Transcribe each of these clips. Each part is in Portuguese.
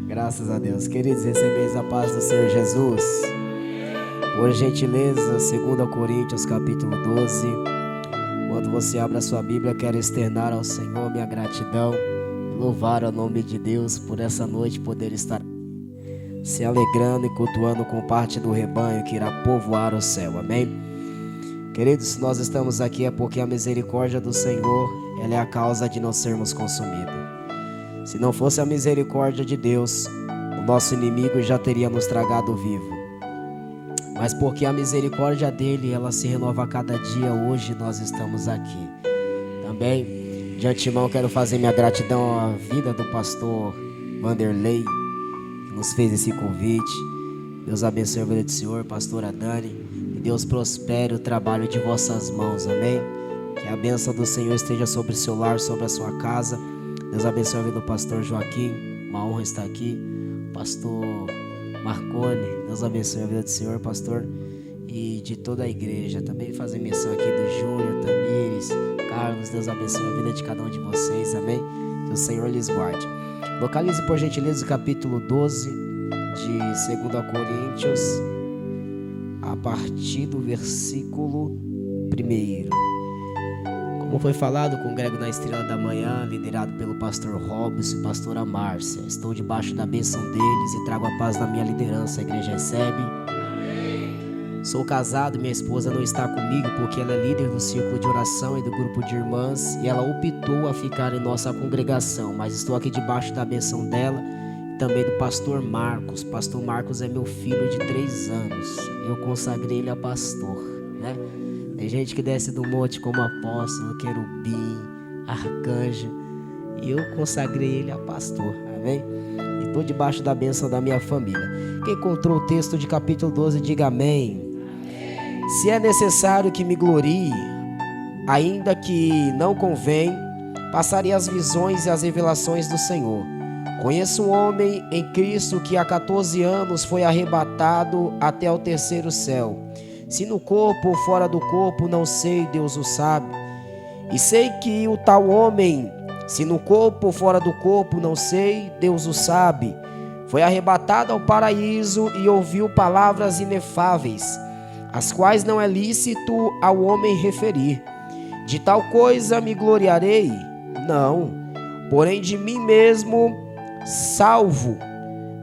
Graças a Deus. Queridos, recebeis a paz do Senhor Jesus. Por gentileza, 2 Coríntios capítulo 12. Quando você abre a sua Bíblia, quero externar ao Senhor minha gratidão, louvar o nome de Deus por essa noite poder estar se alegrando e cultuando com parte do rebanho que irá povoar o céu. Amém? Queridos, nós estamos aqui é porque a misericórdia do Senhor, ela é a causa de não sermos consumidos. Se não fosse a misericórdia de Deus, o nosso inimigo já teria nos tragado vivo. Mas porque a misericórdia dele, ela se renova a cada dia, hoje nós estamos aqui. Também, de antemão, quero fazer minha gratidão à vida do pastor Vanderlei, que nos fez esse convite. Deus abençoe a vida do Senhor, pastora Dani. Que Deus prospere o trabalho de vossas mãos, amém? Que a bênção do Senhor esteja sobre o seu lar, sobre a sua casa. Deus abençoe a vida do pastor Joaquim, uma honra estar aqui. Pastor Marcone, Deus abençoe a vida do Senhor, pastor, e de toda a igreja. Também fazer menção aqui do Júnior, Tamires, Carlos. Deus abençoe a vida de cada um de vocês, amém? Que o Senhor lhes guarde. Localize por gentileza o capítulo 12 de 2 Coríntios, a partir do versículo 1. Como foi falado, congrego na Estrela da Manhã, liderado pelo pastor Robson e pastora Márcia. Estou debaixo da bênção deles e trago a paz na minha liderança. A igreja recebe. Amém. Sou casado, minha esposa não está comigo porque ela é líder do círculo de oração e do grupo de irmãs e ela optou a ficar em nossa congregação, mas estou aqui debaixo da bênção dela e também do pastor Marcos. Pastor Marcos é meu filho de 3 anos. Eu consagrei ele a pastor, né? Tem gente que desce do monte como apóstolo, querubim, arcanjo, e eu consagrei ele a pastor, amém? E estou debaixo da bênção da minha família. Quem encontrou o texto de capítulo 12, diga amém. Amém. Se é necessário que me glorie, ainda que não convém, passarei as visões e as revelações do Senhor. Conheço um homem em Cristo que há 14 anos foi arrebatado até o 3º céu. Se no corpo ou fora do corpo, não sei, Deus o sabe. E sei que o tal homem, se no corpo ou fora do corpo, não sei, Deus o sabe, foi arrebatado ao paraíso e ouviu palavras inefáveis, as quais não é lícito ao homem referir. De tal coisa me gloriarei? Não, porém de mim mesmo salvo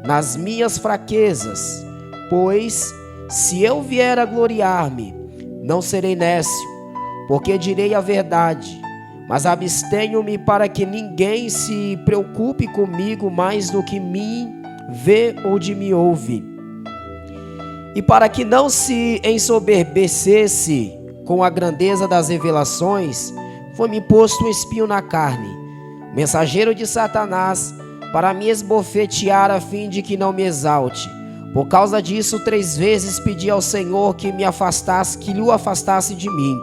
nas minhas fraquezas, pois se eu vier a gloriar-me, não serei nécio, porque direi a verdade, mas abstenho-me para que ninguém se preocupe comigo mais do que me vê ou de me ouve. E para que não se ensoberbecesse com a grandeza das revelações, foi-me posto um espinho na carne, mensageiro de Satanás, para me esbofetear a fim de que não me exalte. Por causa disso, 3 vezes pedi ao Senhor que lhe afastasse de mim.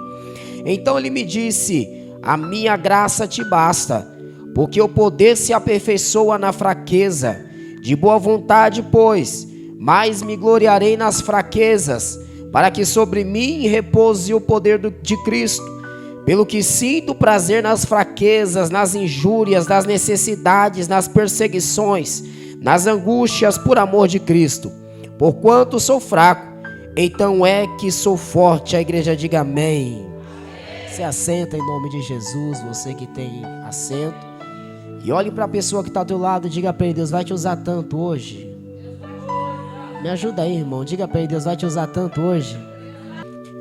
Então ele me disse: a minha graça te basta, porque o poder se aperfeiçoa na fraqueza. De boa vontade, pois, mais me gloriarei nas fraquezas, para que sobre mim repouse o poder de Cristo. Pelo que sinto prazer nas fraquezas, nas injúrias, nas necessidades, nas perseguições, nas angústias por amor de Cristo. Porquanto sou fraco, então é que sou forte. A igreja diga amém. Se assenta em nome de Jesus, você que tem assento. E olhe para a pessoa que está ao teu lado e diga para ele: Deus vai te usar tanto hoje. Me ajuda aí, irmão. Diga para ele: Deus vai te usar tanto hoje.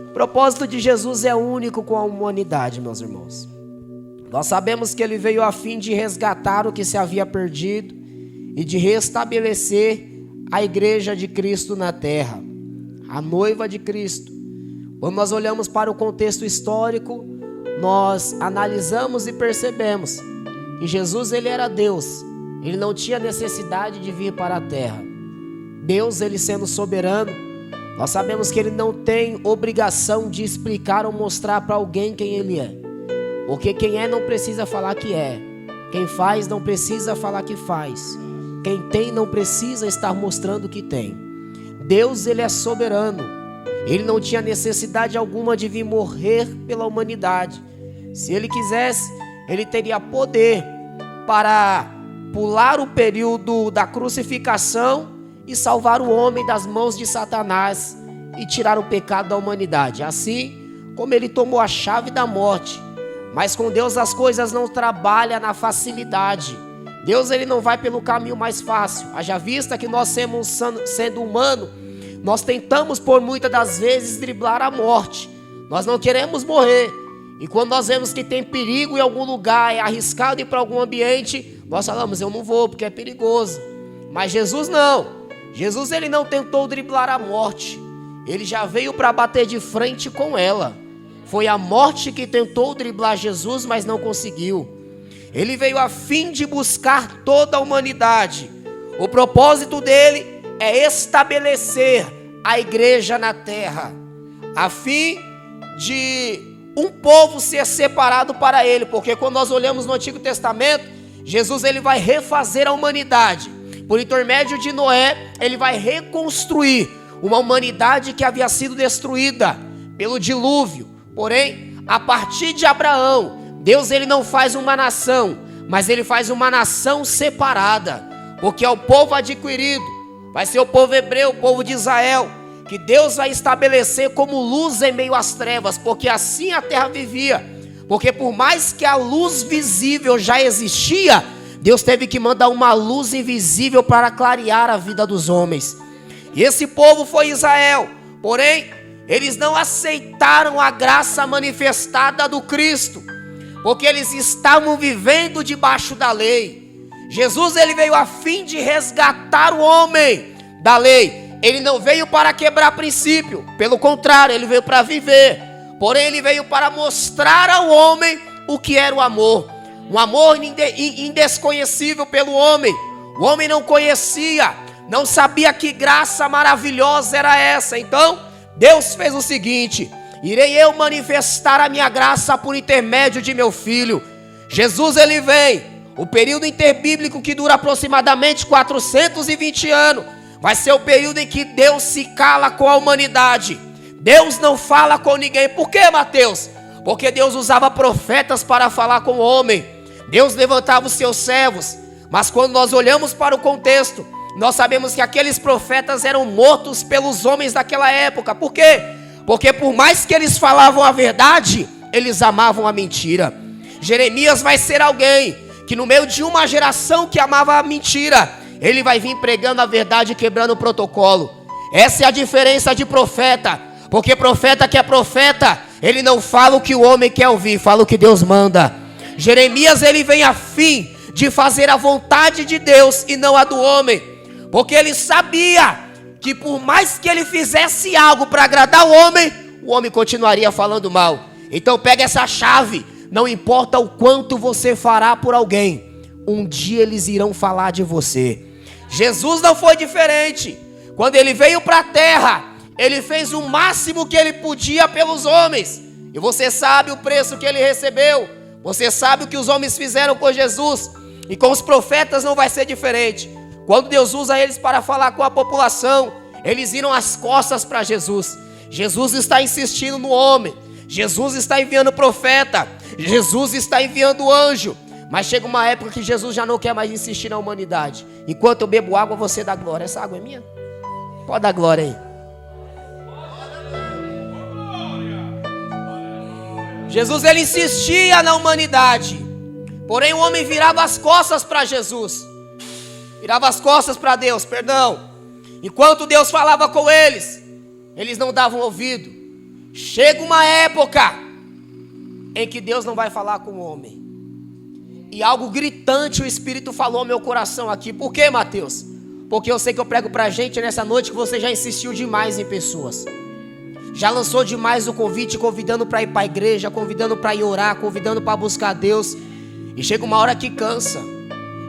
O propósito de Jesus é único com a humanidade, meus irmãos. Nós sabemos que ele veio a fim de resgatar o que se havia perdido e de restabelecer a igreja de Cristo na terra, a noiva de Cristo. Quando nós olhamos para o contexto histórico, nós analisamos e percebemos que Jesus, ele era Deus, ele não tinha necessidade de vir para a terra. Deus, ele sendo soberano, nós sabemos que ele não tem obrigação de explicar ou mostrar para alguém quem ele é, porque quem é não precisa falar que é, quem faz não precisa falar que faz, quem tem não precisa estar mostrando que tem. Deus, ele é soberano. Ele não tinha necessidade alguma de vir morrer pela humanidade. Se ele quisesse, ele teria poder para pular o período da crucificação e salvar o homem das mãos de Satanás e tirar o pecado da humanidade. Assim como ele tomou a chave da morte. Mas com Deus as coisas não trabalham na facilidade. Deus ele não vai pelo caminho mais fácil. Haja vista que nós sendo humano, nós tentamos por muitas das vezes driblar a morte. Nós não queremos morrer. E quando nós vemos que tem perigo em algum lugar, é arriscado ir para algum ambiente, nós falamos, eu não vou porque é perigoso. Mas Jesus não. Jesus ele não tentou driblar a morte. Ele já veio para bater de frente com ela. Foi a morte que tentou driblar Jesus, mas não conseguiu. Ele veio a fim de buscar toda a humanidade. O propósito dele é estabelecer a igreja na terra, a fim de um povo ser separado para ele. Porque quando nós olhamos no Antigo Testamento, Jesus ele vai refazer a humanidade. Por intermédio de Noé, ele vai reconstruir uma humanidade que havia sido destruída pelo dilúvio. Porém, a partir de Abraão, Deus ele não faz uma nação, mas ele faz uma nação separada, porque é o povo adquirido, vai ser o povo hebreu, o povo de Israel, que Deus vai estabelecer como luz em meio às trevas, porque assim a terra vivia. Porque por mais que a luz visível já existia, Deus teve que mandar uma luz invisível para clarear a vida dos homens. E esse povo foi Israel. Porém, eles não aceitaram a graça manifestada do Cristo, porque eles estavam vivendo debaixo da lei. Jesus ele veio a fim de resgatar o homem da lei. Ele não veio para quebrar princípio, pelo contrário, ele veio para viver. Porém, ele veio para mostrar ao homem o que era o amor. Um amor indesconhecível pelo homem. O homem não conhecia, não sabia que graça maravilhosa era essa. Então, Deus fez o seguinte: irei eu manifestar a minha graça por intermédio de meu filho. Jesus ele vem. O período interbíblico que dura aproximadamente 420 anos. Vai ser o período em que Deus se cala com a humanidade. Deus não fala com ninguém. Por quê, Mateus? Porque Deus usava profetas para falar com o homem. Deus levantava os seus servos. Mas quando nós olhamos para o contexto, nós sabemos que aqueles profetas eram mortos pelos homens daquela época. Por quê? Porque por mais que eles falavam a verdade, eles amavam a mentira. Jeremias vai ser alguém que no meio de uma geração que amava a mentira, ele vai vir pregando a verdade e quebrando o protocolo. Essa é a diferença de profeta. Porque profeta que é profeta, ele não fala o que o homem quer ouvir, fala o que Deus manda. Jeremias ele vem a fim de fazer a vontade de Deus e não a do homem. Porque ele sabia que por mais que ele fizesse algo para agradar o homem continuaria falando mal. Então pega essa chave. Não importa o quanto você fará por alguém, um dia eles irão falar de você. Jesus não foi diferente. Quando ele veio para a terra, ele fez o máximo que ele podia pelos homens. E você sabe o preço que ele recebeu. Você sabe o que os homens fizeram com Jesus. E com os profetas não vai ser diferente. Quando Deus usa eles para falar com a população, eles viram as costas para Jesus. Jesus está insistindo no homem. Jesus está enviando profeta. Jesus está enviando anjo. Mas chega uma época que Jesus já não quer mais insistir na humanidade. Enquanto eu bebo água, você dá glória. Essa água é minha? Pode dar glória aí. Jesus ele insistia na humanidade. Porém o homem virava as costas para Jesus. Virava as costas para Deus, perdão. Enquanto Deus falava com eles, eles não davam ouvido. Chega uma época em que Deus não vai falar com o homem. E algo gritante o Espírito falou ao meu coração aqui. Por quê, Mateus? Porque eu sei que eu prego pra gente nessa noite que você já insistiu demais em pessoas. Já lançou demais o convite, convidando para ir para a igreja, convidando para ir orar, convidando para buscar Deus. E chega uma hora que cansa.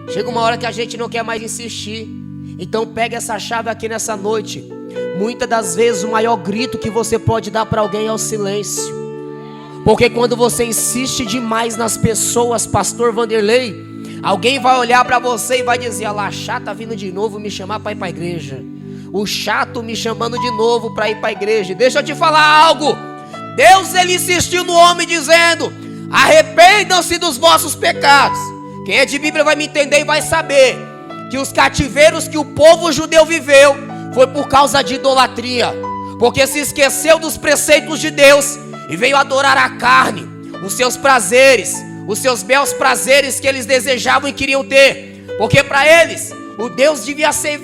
Chega uma hora que a gente não quer mais insistir. Então pega essa chave aqui nessa noite. Muitas das vezes o maior grito que você pode dar para alguém é o silêncio. Porque quando você insiste demais nas pessoas, pastor Vanderlei, alguém vai olhar para você e vai dizer: olha lá, chato tá vindo de novo me chamar para ir para a igreja. O chato me chamando de novo para ir para a igreja. Deixa eu te falar algo. Deus ele insistiu no homem dizendo: arrependam-se dos vossos pecados. Quem é de Bíblia vai me entender e vai saber que os cativeiros que o povo judeu viveu foi por causa de idolatria, porque se esqueceu dos preceitos de Deus e veio adorar a carne, os seus prazeres, os seus belos prazeres que eles desejavam e queriam ter, porque para eles o Deus devia ser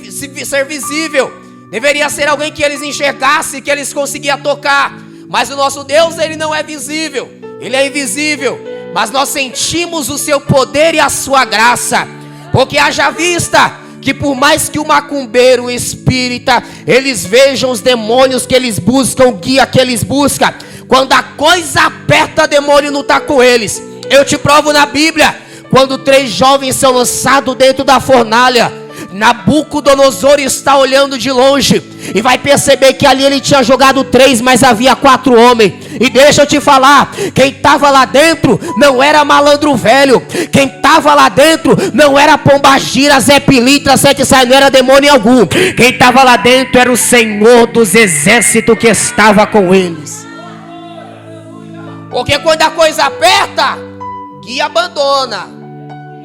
visível, deveria ser alguém que eles enxergassem, que eles conseguiam tocar. Mas o nosso Deus, ele não é visível, ele é invisível, mas nós sentimos o seu poder e a sua graça, porque haja vista que por mais que o macumbeiro, o espírita, eles vejam os demônios que eles buscam, o guia que eles buscam, quando a coisa aperta, demônio não está com eles. Eu te provo na Bíblia, quando 3 jovens são lançados dentro da fornalha, Nabucodonosor está olhando de longe e vai perceber que ali ele tinha jogado 3, mas havia 4 homens. E deixa eu te falar, quem estava lá dentro não era malandro velho, quem estava lá dentro não era pombagira, Zé Pilintra, Sete Sai, não era demônio algum. Quem estava lá dentro era o Senhor dos exércitos que estava com eles. Porque quando a coisa aperta, guia abandona.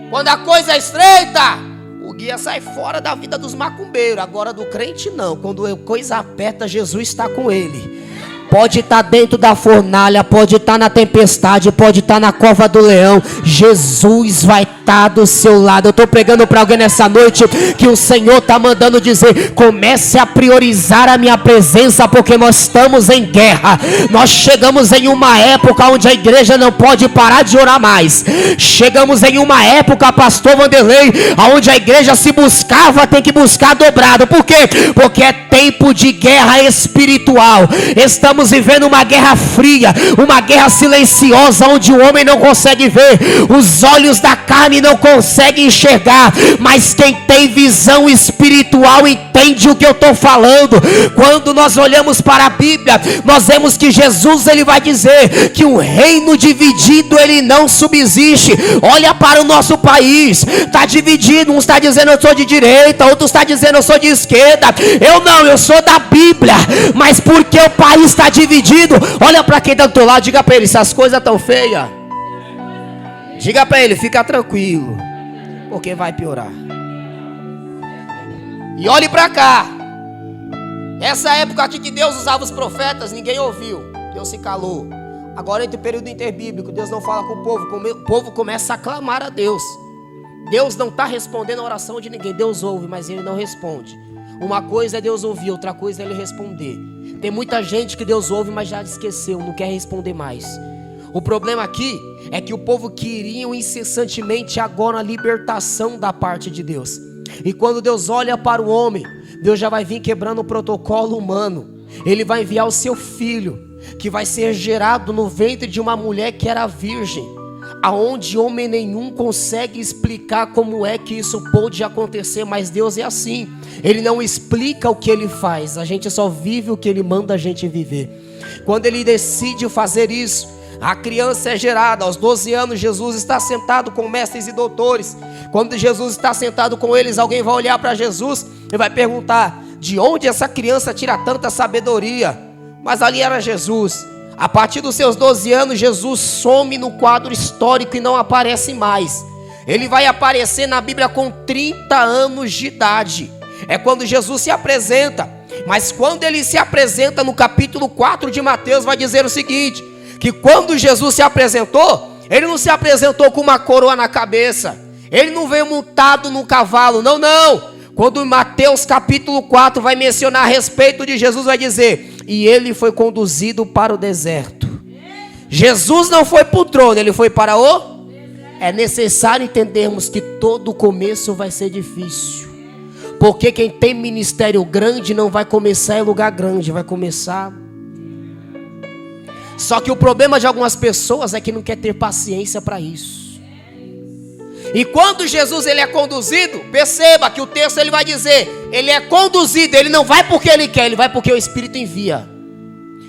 Quando a coisa é estreita, o guia sai fora da vida dos macumbeiros. Agora do crente não. Quando a coisa aperta, Jesus está com ele. Pode estar dentro da fornalha, pode estar na tempestade, pode estar na cova do leão, Jesus vai estar do seu lado. Eu estou pregando para alguém nessa noite que o Senhor está mandando dizer: comece a priorizar a minha presença, porque nós estamos em guerra. Nós chegamos em uma época onde a igreja não pode parar de orar mais. Chegamos em uma época, pastor Vanderlei, onde a igreja se buscava, tem que buscar dobrado. Por quê? Porque é tempo de guerra espiritual. Estamos vivendo uma guerra fria, uma guerra silenciosa, onde o homem não consegue ver, os olhos da carne não conseguem enxergar, mas quem tem visão espiritual entende o que eu estou falando. Quando nós olhamos para a Bíblia, nós vemos que Jesus, ele vai dizer que um reino dividido, ele não subsiste. Olha para o nosso país, está dividido, um está dizendo eu sou de direita, outro está dizendo eu sou de esquerda. Eu não, eu sou da Bíblia, mas porque o país está dividido, olha para quem está do teu lado, diga para ele: se as coisas estão feias, diga para ele, fica tranquilo, porque vai piorar. E olhe para cá, essa época aqui que Deus usava os profetas, ninguém ouviu, Deus se calou. Agora entre o período interbíblico, Deus não fala com o povo começa a clamar a Deus. Deus não está respondendo a oração de ninguém, Deus ouve, mas ele não responde. Uma coisa é Deus ouvir, outra coisa é ele responder. Tem muita gente que Deus ouve, mas já esqueceu, não quer responder mais. O problema aqui é que o povo queria incessantemente agora a libertação da parte de Deus. E quando Deus olha para o homem, Deus já vai vir quebrando o protocolo humano. Ele vai enviar o seu filho, que vai ser gerado no ventre de uma mulher que era virgem, aonde homem nenhum consegue explicar como é que isso pôde acontecer, mas Deus é assim. Ele não explica o que ele faz, a gente só vive o que ele manda a gente viver. Quando ele decide fazer isso, a criança é gerada. Aos 12 anos Jesus está sentado com mestres e doutores. Quando Jesus está sentado com eles, alguém vai olhar para Jesus e vai perguntar: de onde essa criança tira tanta sabedoria? Mas ali era Jesus. A partir dos seus 12 anos, Jesus some no quadro histórico e não aparece mais. Ele vai aparecer na Bíblia com 30 anos de idade. É quando Jesus se apresenta. Mas quando ele se apresenta no capítulo 4 de Mateus, vai dizer o seguinte: que quando Jesus se apresentou, ele não se apresentou com uma coroa na cabeça, ele não veio montado no cavalo, não. Quando Mateus capítulo 4 vai mencionar a respeito de Jesus, vai dizer: e ele foi conduzido para o deserto. Jesus não foi para o trono, ele foi para o... É necessário entendermos que todo começo vai ser difícil, porque quem tem ministério grande não vai começar em lugar grande, vai começar... Só que o problema de algumas pessoas é que não quer ter paciência para isso. E quando Jesus ele é conduzido, perceba que o texto ele vai dizer, ele é conduzido, ele não vai porque ele quer, ele vai porque o Espírito envia.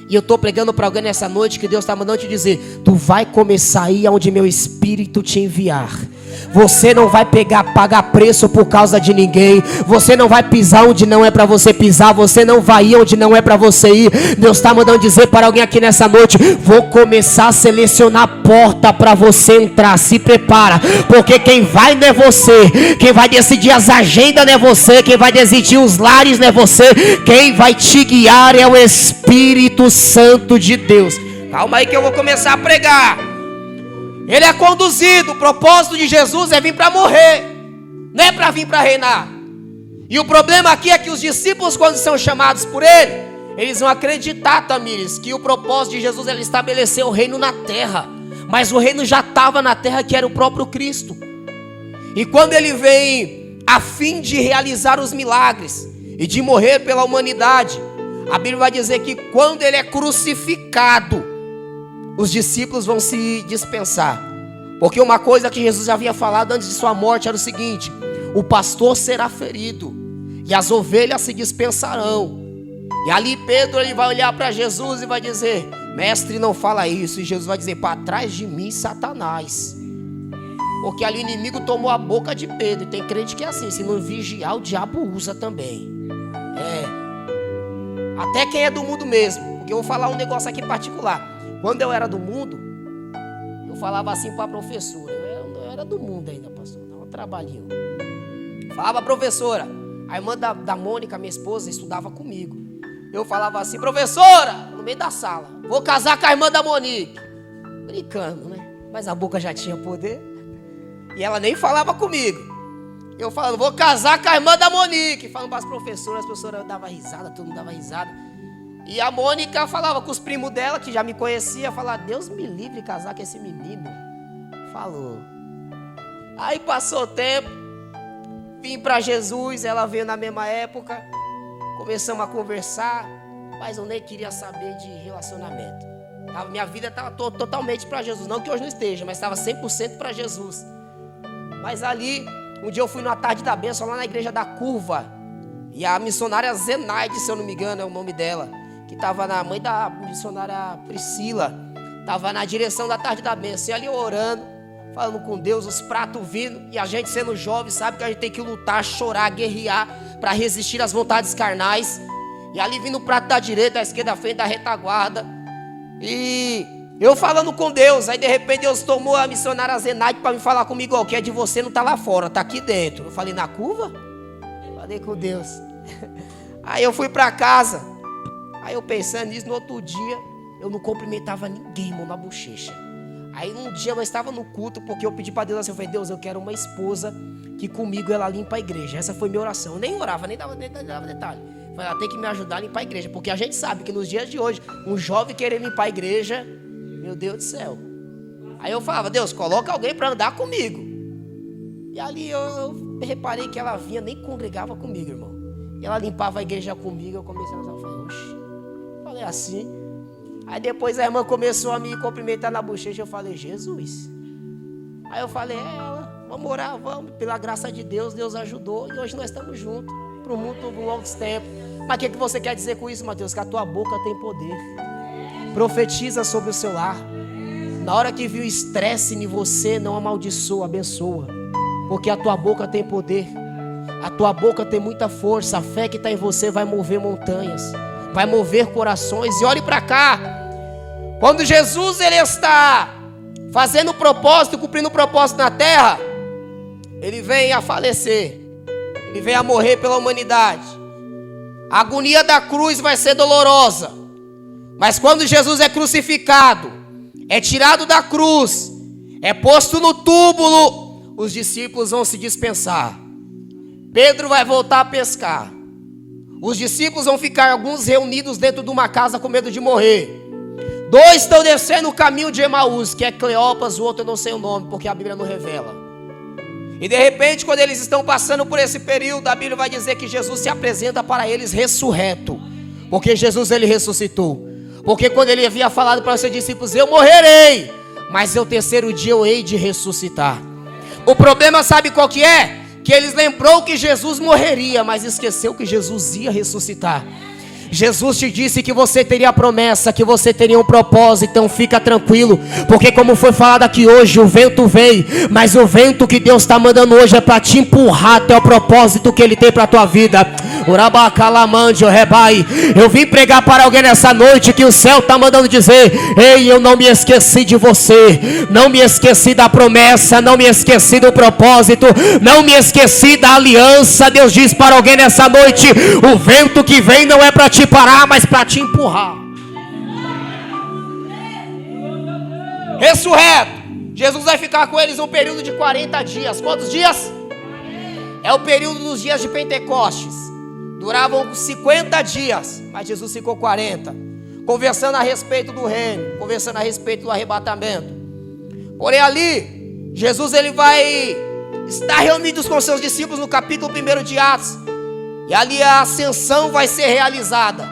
E eu estou pregando para alguém nessa noite que Deus está mandando te dizer: tu vai começar aí onde meu Espírito te enviar. Você não vai pagar preço por causa de ninguém. Você não vai pisar onde não é para você pisar. Você não vai ir onde não é para você ir. Deus está mandando dizer para alguém aqui nessa noite: vou começar a selecionar a porta para você entrar. Se prepara, porque quem vai não é você. Quem vai decidir as agendas não é você. Quem vai decidir os lares não é você. Quem vai te guiar é o Espírito Santo de Deus. Calma aí que eu vou começar a pregar. Ele é conduzido. O propósito de Jesus é vir para morrer, não é para vir para reinar. E o problema aqui é que os discípulos, quando são chamados por ele, eles vão acreditar, Tamires, que o propósito de Jesus é estabelecer o reino na terra. Mas o reino já estava na terra, que era o próprio Cristo. E quando ele vem a fim de realizar os milagres e de morrer pela humanidade, a Bíblia vai dizer que quando ele é crucificado, os discípulos vão se dispensar. Porque uma coisa que Jesus já havia falado antes de sua morte era o seguinte: o pastor será ferido e as ovelhas se dispensarão. E ali Pedro, ele vai olhar para Jesus e vai dizer: mestre, não fala isso. E Jesus vai dizer: para trás de mim, Satanás. Porque ali o inimigo tomou a boca de Pedro. E tem crente que é assim: se não vigiar, o diabo usa também. Até quem é do mundo mesmo. Porque eu vou falar um negócio aqui particular. Quando eu era do mundo, eu falava assim para a professora. Eu era do mundo ainda, pastor. Dava um trabalhinho. Falava, professora. A irmã da Mônica, minha esposa, estudava comigo. Eu falava assim: professora, no meio da sala, vou casar com a irmã da Monique. Brincando, né? Mas a boca já tinha poder. E ela nem falava comigo. Eu falando: vou casar com a irmã da Monique. Falando para as professoras davam risada, todo mundo dava risada. E a Mônica falava com os primos dela, que já me conhecia, falava: Deus me livre de casar com esse menino. Falou. Aí passou o tempo, vim para Jesus, ela veio na mesma época, começamos a conversar, mas eu nem queria saber de relacionamento. Minha vida estava totalmente para Jesus, não que hoje não esteja, mas estava 100% para Jesus. Mas ali, um dia eu fui numa tarde da bênção, lá na igreja da Curva, e a missionária Zenaide, se eu não me engano é o nome dela, que estava na mãe da missionária Priscila, estava na direção da tarde da bênção, e ali eu orando, falando com Deus, os pratos vindo, e a gente sendo jovem sabe que a gente tem que lutar, chorar, guerrear, para resistir às vontades carnais. E ali vindo o prato da direita, da esquerda, da frente, da retaguarda, e eu falando com Deus. Aí de repente Deus tomou a missionária Zenaide para me falar comigo: o que é de você não está lá fora, está aqui dentro. Eu falei: na curva? Falei com Deus. Aí eu fui para casa. Aí eu pensando nisso, no outro dia, eu não cumprimentava ninguém, mão na bochecha. Aí um dia nós estávamos no culto, porque eu pedi para Deus assim, eu falei: Deus, eu quero uma esposa que comigo ela limpa a igreja. Essa foi minha oração. Eu nem orava, nem dava detalhe. Eu falei: ela tem que me ajudar a limpar a igreja, porque a gente sabe que nos dias de hoje, um jovem querer limpar a igreja, meu Deus do céu. Aí eu falava: Deus, coloca alguém para andar comigo. E ali eu reparei que ela vinha, nem congregava comigo, irmão. E ela limpava a igreja comigo, eu comecei a falar: oxe. Falei assim. Aí depois a irmã começou a me cumprimentar na bochecha. Eu falei: Jesus. Aí eu falei: ela, vamos orar, vamos. Pela graça de Deus, Deus ajudou. E hoje nós estamos juntos, para o mundo por longos tempos. Mas o que você quer dizer com isso, Mateus? Que a tua boca tem poder. Profetiza sobre o seu lar. Na hora que viu estresse em você, não amaldiçoa, abençoa. Porque a tua boca tem poder. A tua boca tem muita força. A fé que está em você vai mover montanhas, vai mover corações. E olhe para cá. Quando Jesus ele está fazendo o propósito, cumprindo o propósito na terra, ele vem a falecer. Ele vem a morrer pela humanidade. A agonia da cruz vai ser dolorosa. Mas quando Jesus é crucificado, é tirado da cruz, é posto no túmulo, os discípulos vão se dispensar. Pedro vai voltar a pescar. Os discípulos vão ficar alguns reunidos dentro de uma casa com medo de morrer. 2 estão descendo o caminho de Emaús, que é Cleopas, o outro eu não sei o nome, porque a Bíblia não revela. E de repente, quando eles estão passando por esse período, a Bíblia vai dizer que Jesus se apresenta para eles ressurreto. Porque Jesus ele ressuscitou. Porque quando ele havia falado para os seus discípulos: eu morrerei, mas ao terceiro dia eu hei de ressuscitar. O problema sabe qual que é? Que eles lembrou que Jesus morreria, mas esqueceu que Jesus ia ressuscitar. Jesus te disse que você teria promessa, que você teria um propósito. Então fica tranquilo, porque como foi falado aqui hoje, o vento vem, mas o vento que Deus está mandando hoje é para te empurrar até o propósito que Ele tem para a tua vida. Eu vim pregar para alguém nessa noite que o céu está mandando dizer: ei, eu não me esqueci de você, não me esqueci da promessa, não me esqueci do propósito, não me esqueci da aliança. Deus diz para alguém nessa noite: o vento que vem não é para te parar, mas para te empurrar. Ressurreto, Jesus vai ficar com eles um período de 40 dias. Quantos dias? É o período dos dias de Pentecostes. Duravam 50 dias, mas Jesus ficou 40, conversando a respeito do reino, conversando a respeito do arrebatamento. Porém ali, Jesus ele vai estar reunido com seus discípulos no capítulo 1 de Atos. E ali a ascensão vai ser realizada.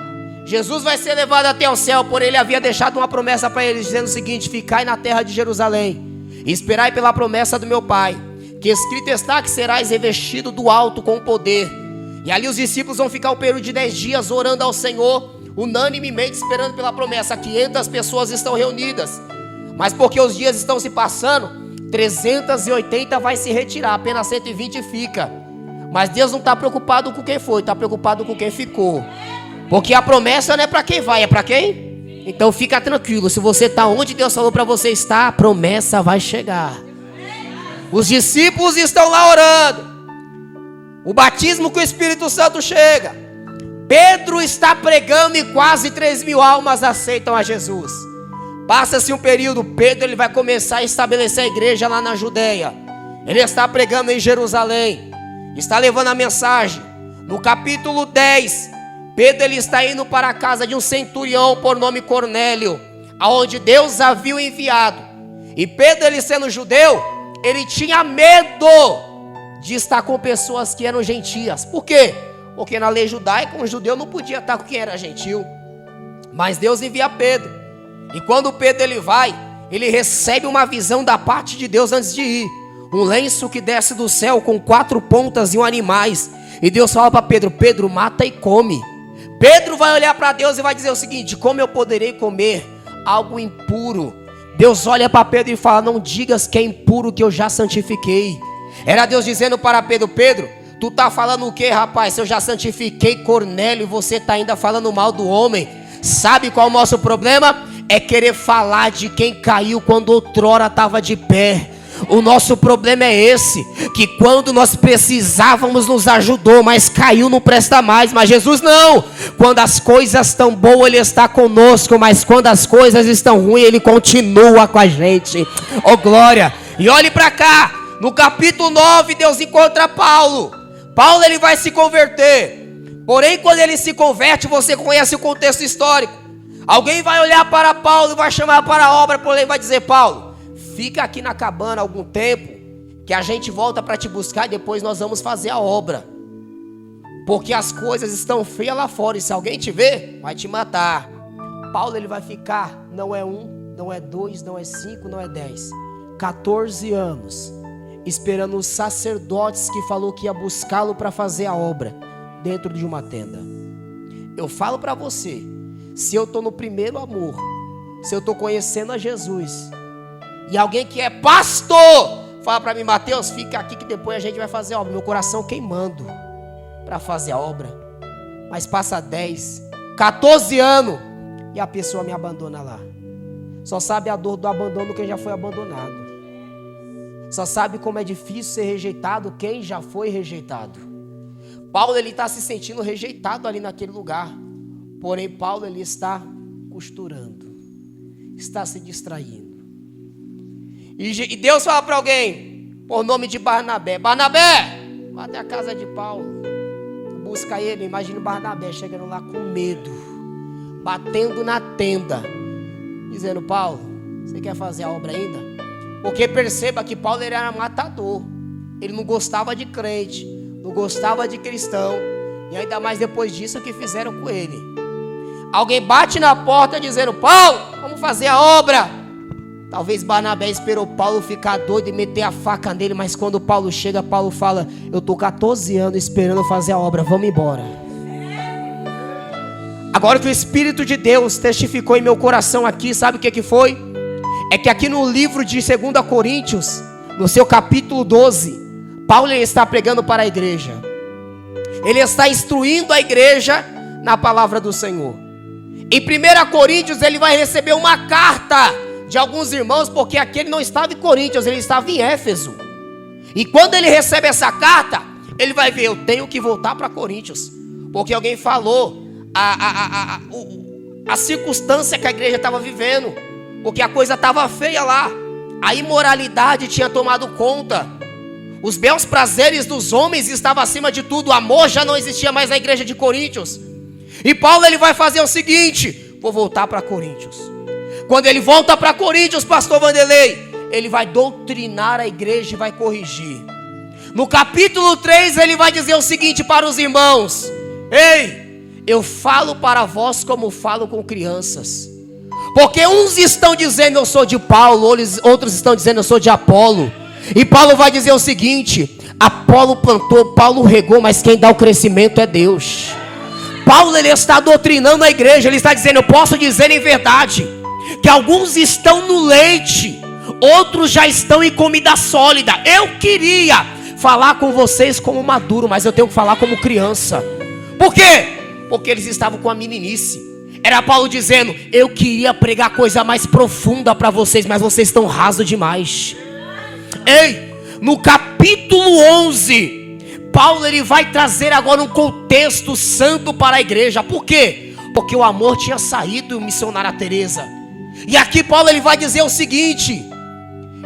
Jesus vai ser levado até o céu, porém ele havia deixado uma promessa para eles, dizendo o seguinte: ficai na terra de Jerusalém, e esperai pela promessa do meu Pai, que escrito está que serás revestido do alto com poder. E ali os discípulos vão ficar um período de 10 dias orando ao Senhor, unanimemente esperando pela promessa. 500 pessoas estão reunidas, mas porque os dias estão se passando, 380 vai se retirar, apenas 120 fica. Mas Deus não está preocupado com quem foi, está preocupado com quem ficou. Porque a promessa não é para quem vai, é para quem? Então fica tranquilo, se você está onde Deus falou para você estar, a promessa vai chegar. Os discípulos estão lá orando. O batismo com o Espírito Santo chega. Pedro está pregando e quase 3.000 almas aceitam a Jesus. Passa-se um período, Pedro ele vai começar a estabelecer a igreja lá na Judeia. Ele está pregando em Jerusalém, está levando a mensagem. No capítulo 10, Pedro ele está indo para a casa de um centurião por nome Cornélio, aonde Deus havia o enviado. E Pedro, ele sendo judeu, ele tinha medo de estar com pessoas que eram gentias. Por quê? Porque na lei judaica um judeu não podia estar com quem era gentil. Mas Deus envia Pedro. E quando Pedro ele vai, ele recebe uma visão da parte de Deus antes de ir. Um lenço que desce do céu com 4 pontas e um animais. E Deus fala para Pedro: Pedro, mata e come. Pedro vai olhar para Deus e vai dizer o seguinte: como eu poderei comer algo impuro? Deus olha para Pedro e fala: não digas que é impuro, que eu já santifiquei. Era Deus dizendo para Pedro: Pedro, tu tá falando o que, rapaz? Se eu já santifiquei Cornélio e você tá ainda falando mal do homem. Sabe qual é o nosso problema? É querer falar de quem caiu quando outrora estava de pé. O nosso problema é esse, que quando nós precisávamos nos ajudou, mas caiu, não presta mais. Mas Jesus não. Quando as coisas estão boas Ele está conosco, mas quando as coisas estão ruins Ele continua com a gente. Oh glória. E olhe para cá. No capítulo 9, Deus encontra Paulo. Paulo ele vai se converter. Porém, quando ele se converte, você conhece o contexto histórico. Alguém vai olhar para Paulo e vai chamar para a obra. Porém, vai dizer: Paulo, fica aqui na cabana algum tempo, que a gente volta para te buscar e depois nós vamos fazer a obra. Porque as coisas estão feias lá fora, e se alguém te ver, vai te matar. Paulo ele vai ficar, não é 1, não é 2, não é 5, não é 10, 14 anos, esperando os sacerdotes que falou que ia buscá-lo para fazer a obra, dentro de uma tenda. Eu falo para você, se eu estou no primeiro amor, se eu estou conhecendo a Jesus, e alguém que é pastor fala para mim: Mateus, fica aqui que depois a gente vai fazer a obra. Meu coração queimando para fazer a obra. Mas passa 10, 14 anos e a pessoa me abandona lá. Só sabe a dor do abandono quem já foi abandonado. Só sabe como é difícil ser rejeitado quem já foi rejeitado. Paulo ele está se sentindo rejeitado ali naquele lugar. Porém Paulo ele está costurando, está se distraindo. E Deus fala para alguém por nome de Barnabé: Barnabé, vá até a casa de Paulo, busca ele. Imagina o Barnabé chegando lá com medo, batendo na tenda, dizendo: Paulo, você quer fazer a obra ainda? Porque perceba que Paulo ele era matador. Ele não gostava de crente, não gostava de cristão. E ainda mais depois disso que fizeram com ele. Alguém bate na porta dizendo: Paulo, vamos fazer a obra. Talvez Barnabé esperou Paulo ficar doido e meter a faca nele. Mas quando Paulo chega, Paulo fala: eu estou 14 anos esperando fazer a obra, vamos embora. Agora que o Espírito de Deus testificou em meu coração aqui, sabe o que foi? É que aqui no livro de 2 Coríntios, no seu capítulo 12, Paulo está pregando para a igreja. Ele está instruindo a igreja na palavra do Senhor. Em 1 Coríntios ele vai receber uma carta de alguns irmãos, porque aqui ele não estava em Coríntios, ele estava em Éfeso. E quando ele recebe essa carta, ele vai ver, eu tenho que voltar para Coríntios, porque alguém falou a circunstância que a igreja estava vivendo, porque a coisa estava feia lá, a imoralidade tinha tomado conta, os belos prazeres dos homens estavam acima de tudo, o amor já não existia mais na igreja de Coríntios. E Paulo ele vai fazer o seguinte: vou voltar para Coríntios. Quando ele volta para Coríntios, pastor Vanderlei, ele vai doutrinar a igreja e vai corrigir. No capítulo 3 ele vai dizer o seguinte para os irmãos: ei, eu falo para vós como falo com crianças, porque uns estão dizendo eu sou de Paulo, outros estão dizendo eu sou de Apolo. E Paulo vai dizer o seguinte: Apolo plantou, Paulo regou, mas quem dá o crescimento é Deus. Paulo ele está doutrinando a igreja, ele está dizendo, eu posso dizer em verdade que alguns estão no leite, outros já estão em comida sólida. Eu queria falar com vocês como maduro, mas eu tenho que falar como criança. Por quê? Porque eles estavam com a meninice. Era Paulo dizendo, eu queria pregar coisa mais profunda para vocês, mas vocês estão rasos demais. Ei, no capítulo 11, Paulo ele vai trazer agora um contexto santo para a igreja. Por quê? Porque o amor tinha saído, missionária Teresa. E aqui Paulo ele vai dizer o seguinte: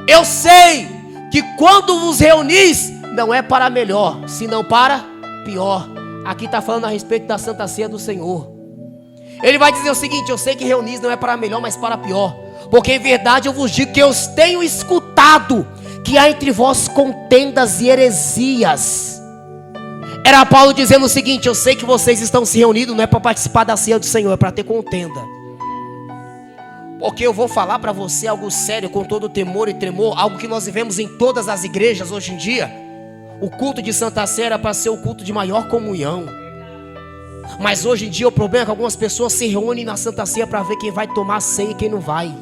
eu sei que quando vos reunis, não é para melhor, senão para pior. Aqui está falando a respeito da Santa Ceia do Senhor. Ele vai dizer o seguinte: eu sei que reunis não é para melhor, mas para pior. Porque em verdade eu vos digo que eu tenho escutado que há entre vós contendas e heresias. Era Paulo dizendo o seguinte: eu sei que vocês estão se reunindo, não é para participar da ceia do Senhor, é para ter contenda. Porque eu vou falar para você algo sério, com todo temor e tremor, algo que nós vivemos em todas as igrejas hoje em dia. O culto de Santa Ceia era para ser o culto de maior comunhão. Mas hoje em dia o problema é que algumas pessoas se reúnem na Santa Ceia para ver quem vai tomar a ceia e quem não vai.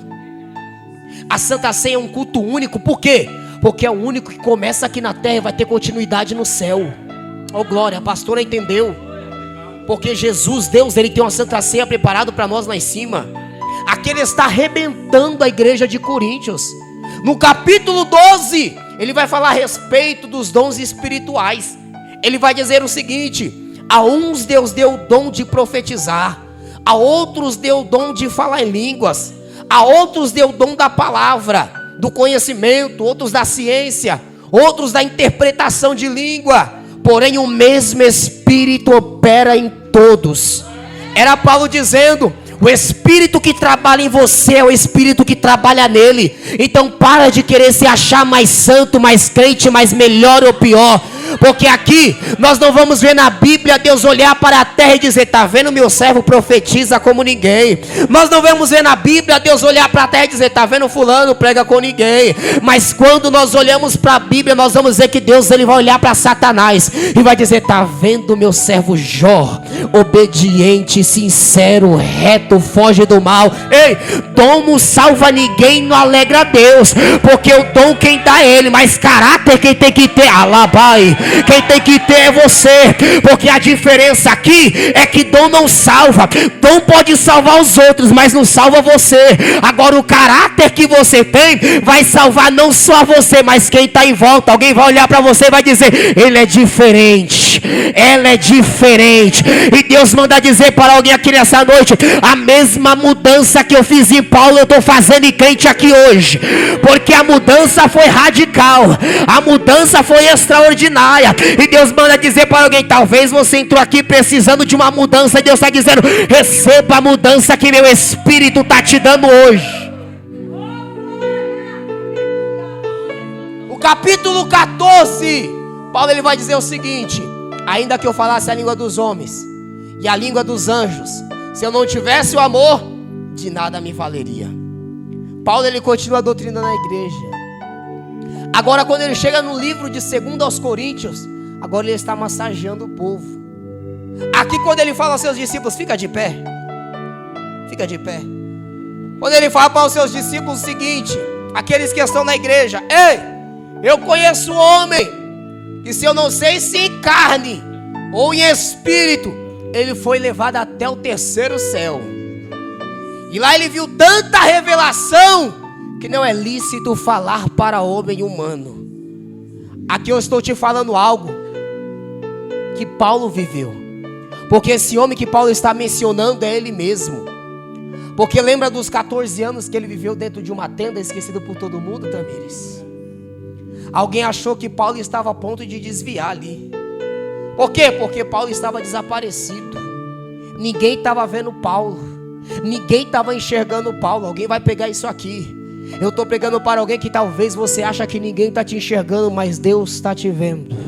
A Santa Ceia é um culto único, por quê? Porque é o único que começa aqui na terra e vai ter continuidade no céu. Oh glória, a pastora entendeu. Porque Jesus, Deus, ele tem uma Santa Ceia preparada para nós lá em cima. Aqui ele está arrebentando a igreja de Coríntios. No capítulo 12, ele vai falar a respeito dos dons espirituais. Ele vai dizer o seguinte: a uns Deus deu o dom de profetizar, a outros deu o dom de falar em línguas, a outros deu o dom da palavra, do conhecimento, outros da ciência, outros da interpretação de língua. Porém o mesmo Espírito opera em todos. Era Paulo dizendo, o Espírito que trabalha em você é o Espírito que trabalha nele. Então para de querer se achar mais santo, mais crente, mais melhor ou pior. Porque aqui nós não vamos ver na Bíblia Deus olhar para a terra e dizer, tá vendo, meu servo profetiza como ninguém. Nós não vamos ver na Bíblia Deus olhar para a terra e dizer, tá vendo, fulano prega com ninguém. Mas quando nós olhamos para a Bíblia, nós vamos ver que Deus ele vai olhar para Satanás e vai dizer, tá vendo, meu servo Jó, obediente, sincero, reto, foge do mal. Ei, dom não salva ninguém, não alegra Deus, porque o dom quem dá ele, mas caráter quem tem que ter, alabai, quem tem que ter é você. Porque a diferença aqui é que dom não salva. Dom pode salvar os outros, mas não salva você. Agora o caráter que você tem vai salvar não só você, mas quem está em volta. Alguém vai olhar para você e vai dizer, ele é diferente, ela é diferente. E Deus manda dizer para alguém aqui nessa noite, a mesma mudança que eu fiz em Paulo, eu estou fazendo em crente aqui hoje. Porque a mudança foi radical, a mudança foi extraordinária. E Deus manda dizer para alguém, talvez você entrou aqui precisando de uma mudança, e Deus está dizendo, receba a mudança que meu Espírito está te dando hoje. O capítulo 14, Paulo ele vai dizer o seguinte, ainda que eu falasse a língua dos homens e a língua dos anjos, se eu não tivesse o amor, de nada me valeria. Paulo ele continua doutrinando a igreja. Agora quando ele chega no livro de 2 aos Coríntios, agora ele está massageando o povo. Aqui quando ele fala aos seus discípulos, fica de pé, Fica de pé. Quando ele fala para os seus discípulos o seguinte, aqueles que estão na igreja: ei, eu conheço um homem, que se eu não sei se em carne ou em espírito, ele foi levado até o terceiro céu. E lá ele viu tanta revelação, que não é lícito falar para homem humano. Aqui eu estou te falando algo que Paulo viveu. Porque esse homem que Paulo está mencionando é ele mesmo. Porque lembra dos 14 anos que ele viveu dentro de uma tenda, esquecido por todo mundo, Tamires? Alguém achou que Paulo estava a ponto de desviar ali. Por quê? Porque Paulo estava desaparecido. Ninguém estava vendo Paulo. Ninguém estava enxergando Paulo. Alguém vai pegar isso aqui. Eu estou pregando para alguém que talvez você acha que ninguém está te enxergando, mas Deus está te vendo.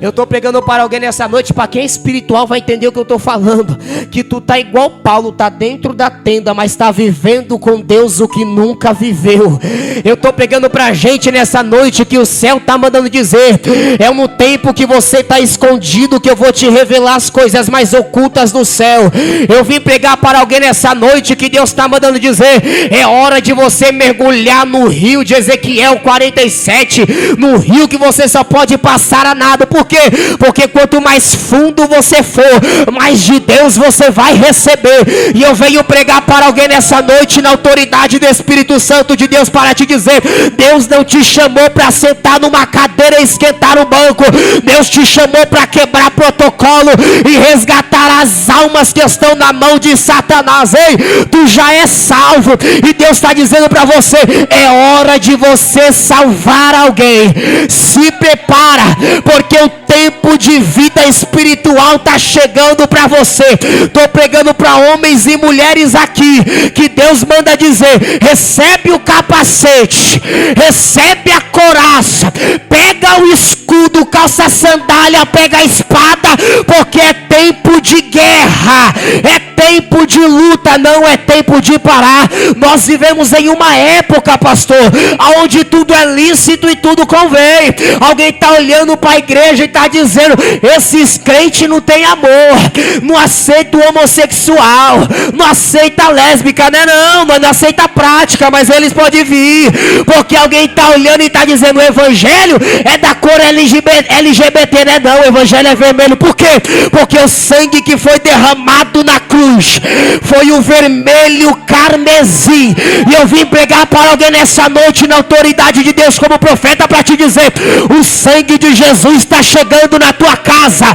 Eu estou pregando para alguém nessa noite, para quem é espiritual vai entender o que eu estou falando. Que tu tá igual Paulo, tá dentro da tenda, mas está vivendo com Deus o que nunca viveu. Eu estou pregando para a gente nessa noite que o céu está mandando dizer: é no tempo que você está escondido que eu vou te revelar as coisas mais ocultas do céu. Eu vim pregar para alguém nessa noite que Deus está mandando dizer: é hora de você mergulhar no rio de Ezequiel 47, no rio que você só pode passar a nado. Por quê? Porque quanto mais fundo você for, mais de Deus você vai receber. E eu venho pregar para alguém nessa noite, na autoridade do Espírito Santo de Deus, para te dizer: Deus não te chamou para sentar numa cadeira e esquentar o banco. Deus te chamou para quebrar protocolo e resgatar as almas que estão na mão de Satanás. Ei, tu já é salvo, e Deus está dizendo para você: é hora de você salvar alguém. Se prepara, porque o tempo de vida espiritual está chegando para você. Estou pregando para homens e mulheres aqui, que Deus manda dizer: recebe o capacete, recebe a couraça, pega o escudo, calça a sandália, pega a espada, porque é tempo de guerra, é tempo de luta, não é tempo de parar. Nós vivemos em uma época, pastor, onde tudo é lícito e tudo convém. Alguém está olhando para a igreja e está dizendo: esses crentes não tem amor, não aceita o homossexual, não aceita a lésbica, né? Não aceita a prática, mas eles podem vir. Porque alguém está olhando e está dizendo: o evangelho é da cor LGBT, né? Não, o evangelho é vermelho. Por quê? Porque o sangue que foi derramado na cruz foi o vermelho carmesim. E eu vim pregar para alguém nessa noite, na autoridade de Deus como profeta, para te dizer: o sangue de Jesus está chegando na tua casa.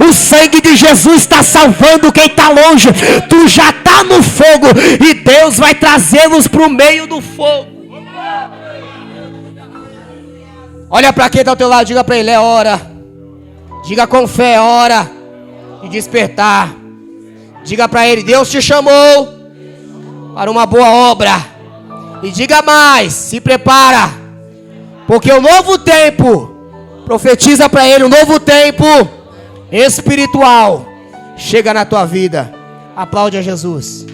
O sangue de Jesus está salvando quem está longe. Tu já está no fogo e Deus vai trazê-los para o meio do fogo. Olha para quem está ao teu lado, diga para ele: é hora. Diga com fé: é hora de despertar. Diga para ele: Deus te chamou para uma boa obra. E diga mais: se prepara, porque o novo tempo, profetiza para ele, um novo tempo espiritual chega na tua vida. Aplaude a Jesus.